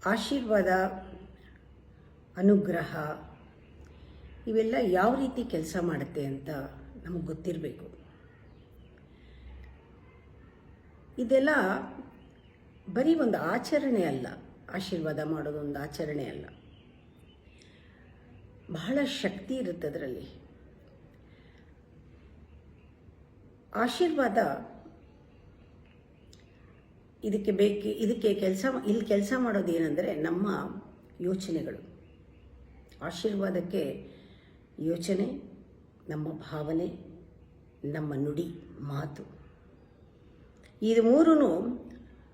ಆಶೀರ್ವಾದ, ಅನುಗ್ರಹ ಇವೆಲ್ಲ ಯಾವ ರೀತಿ ಕೆಲಸ ಮಾಡುತ್ತೆ ಅಂತ ನಮಗೆ ಗೊತ್ತಿರಬೇಕು. ಇದೆಲ್ಲ ಬರೀ ಒಂದು ಆಚರಣೆ ಅಲ್ಲ. ಆಶೀರ್ವಾದ ಮಾಡೋದೊಂದು ಆಚರಣೆ ಅಲ್ಲ, ಬಹಳ ಶಕ್ತಿ ಇರುತ್ತೆ ಅದರಲ್ಲಿ. ಆಶೀರ್ವಾದ ಇದಕ್ಕೆ ಕೆಲಸ ಮಾಡೋದು ಏನಂದರೆ ನಮ್ಮ ಯೋಚನೆಗಳು. ಆಶೀರ್ವಾದಕ್ಕೆ ಯೋಚನೆ, ನಮ್ಮ ಭಾವನೆ, ನಮ್ಮ ನುಡಿ, ಮಾತು, ಇದು ಮೂರೂ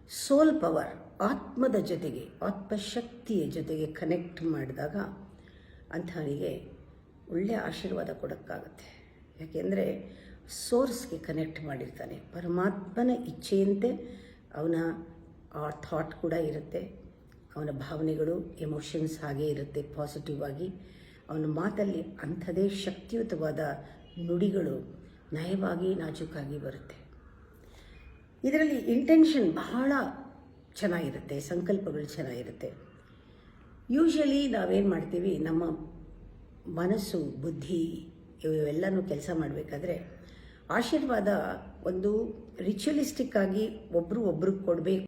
ಸೋಲ್ ಪವರ್, ಆತ್ಮದ ಜೊತೆಗೆ, ಆತ್ಮಶಕ್ತಿಯ ಜೊತೆಗೆ ಕನೆಕ್ಟ್ ಮಾಡಿದಾಗ ಅಂಥವನಿಗೆ ಒಳ್ಳೆಯ ಆಶೀರ್ವಾದ ಕೊಡೋಕ್ಕಾಗತ್ತೆ. ಯಾಕೆಂದರೆ ಸೋರ್ಸ್ಗೆ ಕನೆಕ್ಟ್ ಮಾಡಿರ್ತಾನೆ. ಪರಮಾತ್ಮನ ಇಚ್ಛೆಯಂತೆ ಅವನ ಆ ಥಾಟ್ ಕೂಡ ಇರುತ್ತೆ, ಅವನ ಭಾವನೆಗಳು, ಎಮೋಷನ್ಸ್ ಹಾಗೇ ಇರುತ್ತೆ ಪಾಸಿಟಿವ್ ಆಗಿ. ಅವನ ಮಾತಲ್ಲಿ ಅಂಥದೇ ಶಕ್ತಿಯುತವಾದ ನುಡಿಗಳು ನಯವಾಗಿ, ನಾಜೂಕಾಗಿ ಬರುತ್ತೆ. ಇದರಲ್ಲಿ ಇಂಟೆನ್ಷನ್ ಬಹಳ ಚೆನ್ನಾಗಿರುತ್ತೆ, ಸಂಕಲ್ಪಗಳು ಚೆನ್ನಾಗಿರುತ್ತೆ. ಯೂಶ್ವಲಿ ನಾವೇನು ಮಾಡ್ತೀವಿ, ನಮ್ಮ ಮನಸ್ಸು, ಬುದ್ಧಿ ಇವೆಲ್ಲನೂ ಕೆಲಸ ಮಾಡಬೇಕಾದ್ರೆ ಆಶೀರ್ವಾದ ಒಂದು ರಿಚುವಲಿಸ್ಟಿಕ್ ಆಗಿ ಒಬ್ರಿಗೆ ಕೊಡಬೇಕು